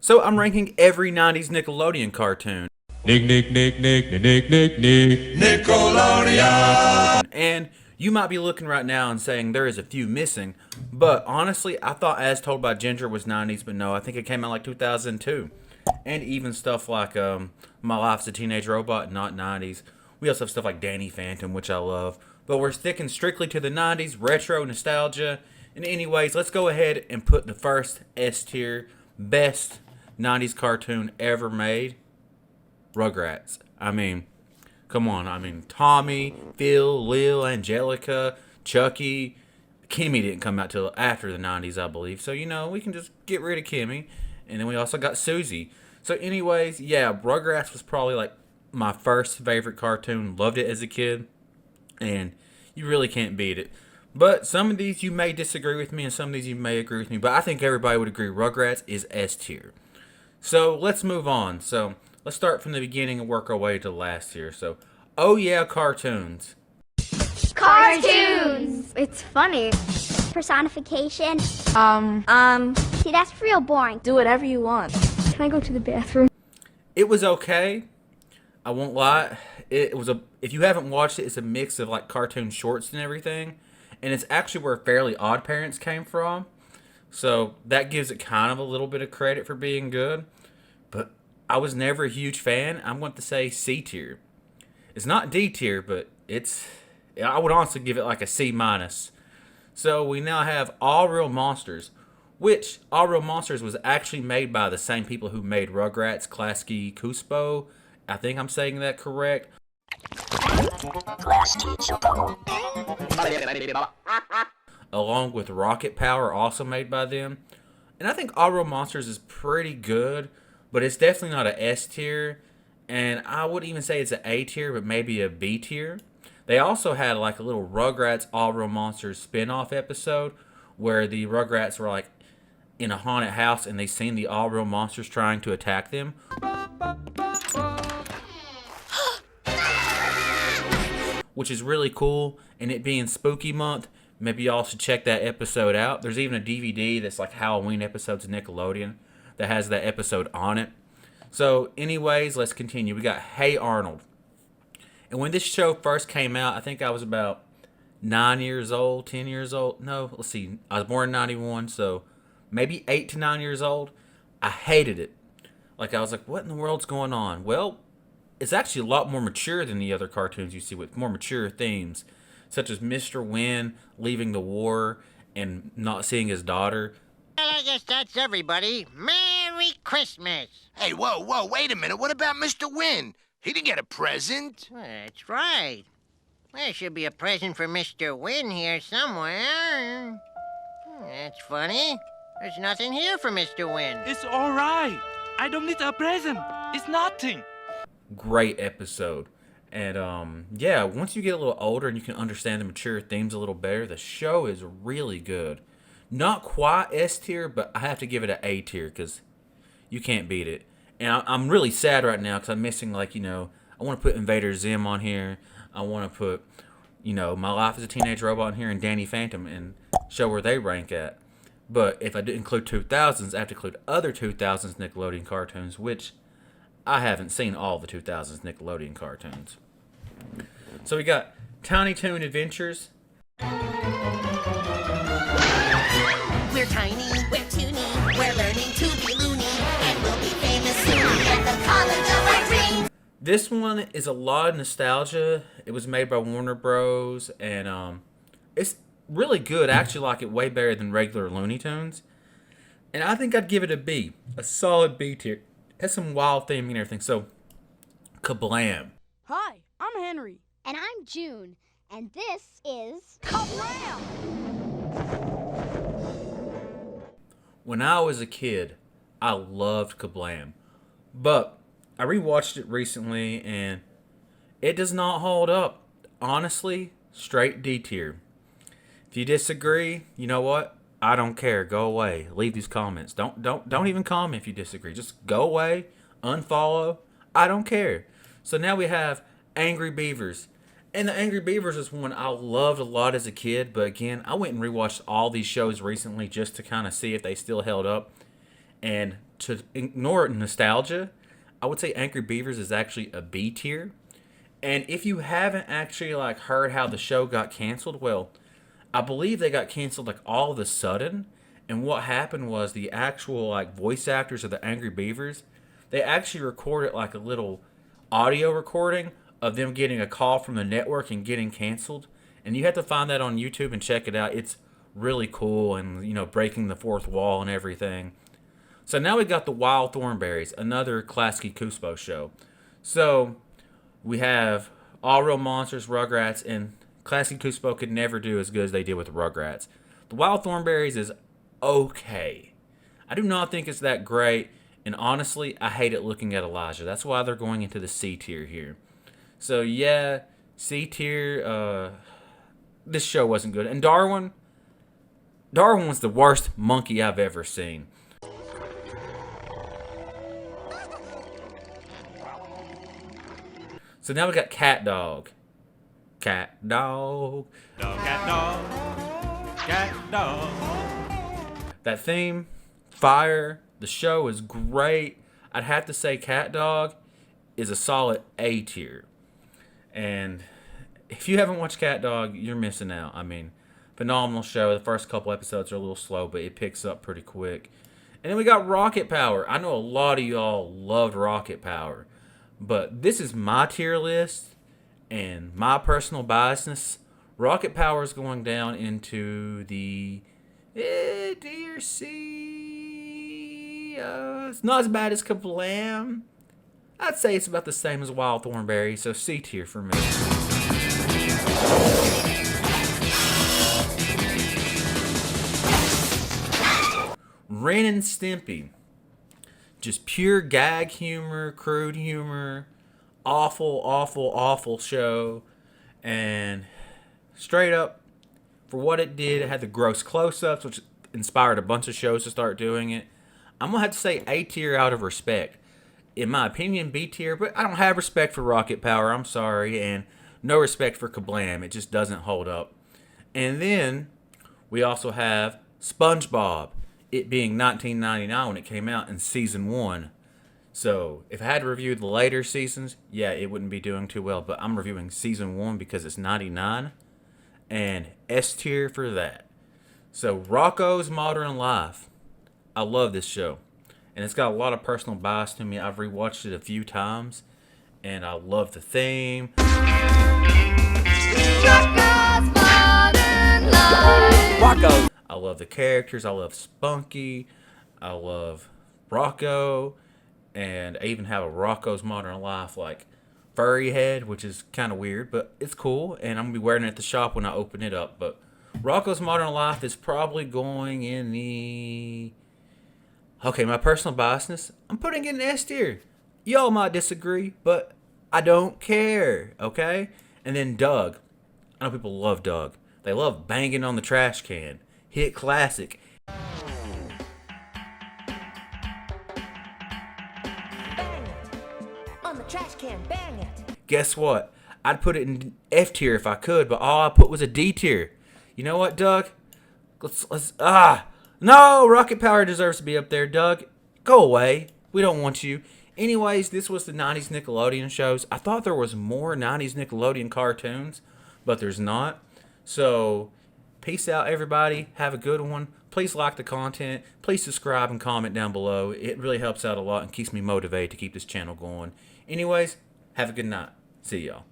So I'm ranking every 90s Nickelodeon cartoon. Nick. Nickelodeon. And you might be looking right now and saying there is a few missing, but honestly, I thought As Told by Ginger was 90s, but no, I think it came out like 2002. And even stuff like My Life's a Teenage Robot, not 90s. We also have stuff like Danny Phantom, which I love. But we're sticking strictly to the 90s, retro nostalgia. And anyways, let's go ahead and put the first S tier, best 90s cartoon ever made, Rugrats. I mean, come on. I mean, Tommy, Phil, Lil, Angelica, Chucky. Kimmy didn't come out till after the 90s, I believe. So, we can just get rid of Kimmy. And then we also got Susie. So, anyways, yeah, Rugrats was probably like my first favorite cartoon. Loved it as a kid. And you really can't beat it. But some of these you may disagree with me, and some of these you may agree with me. But I think everybody would agree Rugrats is S tier. So, let's move on. So, let's start from the beginning and work our way to the last tier. So, oh yeah, cartoons. Cartoons! It's funny. Personification. See, that's real boring. Do whatever you want. Can I go to the bathroom? It was okay. I won't lie. If you haven't watched it, it's a mix of like cartoon shorts and everything. And it's actually where Fairly Odd Parents came from. So that gives it kind of a little bit of credit for being good. But I was never a huge fan. I'm going to say C tier. It's not D tier, but I would honestly give it like a C minus. So we now have All Real Monsters, which All Real Monsters was actually made by the same people who made Rugrats, Klasky Csupo. I think I'm saying that correct. Along with Rocket Power, also made by them. And I think All Real Monsters is pretty good, but it's definitely not a S tier. And I wouldn't even say it's an A tier, but maybe a B tier. They also had like a little Rugrats All Real Monsters spin-off episode where the Rugrats were like in a haunted house and they seen the All Real Monsters trying to attack them. Which is really cool, and it being spooky month, maybe y'all should check that episode out. There's even a DVD that's like Halloween episodes of Nickelodeon that has that episode on it. So anyways, let's continue. We got Hey Arnold. And when this show first came out, I think I was about 9 years old, 10 years old. No, let's see. I was born in 91, so maybe 8 to 9 years old. I hated it. Like, I was like, what in the world's going on? Well, it's actually a lot more mature than the other cartoons you see with more mature themes, such as Mr. Wynn leaving the war and not seeing his daughter. Well, I guess that's everybody. Merry Christmas. Hey, whoa, wait a minute. What about Mr. Wynn? He didn't get a present. That's right. There should be a present for Mr. Wynn here somewhere. That's funny. There's nothing here for Mr. Wynn. It's all right. I don't need a present. It's nothing. Great episode. And yeah, once you get a little older and you can understand the mature themes a little better, the show is really good. Not quite S tier, but I have to give it an A tier because you can't beat it. And I'm really sad right now because I'm missing, like, I want to put Invader Zim on here. I want to put, My Life as a Teenage Robot on here and Danny Phantom and show where they rank at. But if I do include 2000s, I have to include other 2000s Nickelodeon cartoons, which I haven't seen all the 2000s Nickelodeon cartoons. So we got Tiny Toon Adventures. We're tiny, we're toony, we're learning to be loony, and we'll be famous soon at the college of our dreams. This one is a lot of nostalgia. It was made by Warner Bros. And it's really good. I actually like it way better than regular Looney Tunes. And I think I'd give it a B. A solid B tier. It has some wild theming and everything. So, Kablam. Hi, I'm Henry. And I'm June. And this is... Kablam! When I was a kid, I loved Kablam. But I rewatched it recently and it does not hold up. Honestly, straight D tier. If you disagree, you know what? I don't care. Go away. Leave these comments. Don't even comment if you disagree. Just go away. Unfollow. I don't care. So now we have Angry Beavers. And the Angry Beavers is one I loved a lot as a kid, but again, I went and rewatched all these shows recently just to kind of see if they still held up. And to ignore nostalgia, I would say Angry Beavers is actually a B tier. And if you haven't actually like heard how the show got canceled, well, I believe they got canceled like all of a sudden. And what happened was the actual like voice actors of the Angry Beavers, they actually recorded like a little audio recording of them getting a call from the network and getting canceled. And you have to find that on YouTube and check it out. It's really cool and, you know, breaking the fourth wall and everything. So now we got the Wild Thornberrys, another classic Cuspo show. So we have All Real Monsters, Rugrats, and classic Cuspo could never do as good as they did with Rugrats. The Wild Thornberrys is okay. I do not think it's that great, and honestly, I hate it looking at Elijah. That's why they're going into the C tier here. So yeah, C tier, this show wasn't good. And Darwin was the worst monkey I've ever seen. So now we got Cat Dog. Cat Dog. Dog, cat, dog. Cat, dog. That theme, fire, the show is great. I'd have to say Cat Dog is a solid A tier. And if you haven't watched Cat Dog, you're missing out. I mean, phenomenal show. The first couple episodes are a little slow, but it picks up pretty quick. And then we got Rocket Power. I know a lot of y'all loved Rocket Power. But this is my tier list and my personal biasness. Rocket Power is going down into the tier C. It's not as bad as Kablam. I'd say it's about the same as Wild Thornberry, so C tier for me. Ren and Stimpy. Just pure gag humor, crude humor, awful, awful, awful show. And straight up, for what it did, it had the gross close-ups, which inspired a bunch of shows to start doing it. I'm going to have to say A tier out of respect. In my opinion, B tier, but I don't have respect for Rocket Power, I'm sorry, and no respect for Kablam. It just doesn't hold up. And then we also have SpongeBob. It being 1999 when it came out in season 1. So if I had to review the later seasons, yeah, it wouldn't be doing too well. But I'm reviewing season 1 because it's 99. And S tier for that. So Rocko's Modern Life. I love this show. And it's got a lot of personal bias to me. I've rewatched it a few times. And I love the theme. Rocko. I love the characters. I love Spunky. I love Rocko. And I even have a Rocko's Modern Life like furry head, which is kind of weird, but it's cool. And I'm going to be wearing it at the shop when I open it up. But Rocko's Modern Life is probably going in the... Okay, my personal biasness, I'm putting it in S tier. Y'all might disagree, but I don't care, okay? And then Doug. I know people love Doug. They love banging on the trash can. Hit classic. On the trash can, bang it. Guess what? I'd put it in F tier if I could, but all I put was a D tier. You know what, Doug? No, Rocket Power deserves to be up there, Doug. Go away. We don't want you. Anyways, this was the 90s Nickelodeon shows. I thought there was more 90s Nickelodeon cartoons, but there's not. So, peace out, everybody. Have a good one. Please like the content. Please subscribe and comment down below. It really helps out a lot and keeps me motivated to keep this channel going. Anyways, have a good night. See y'all.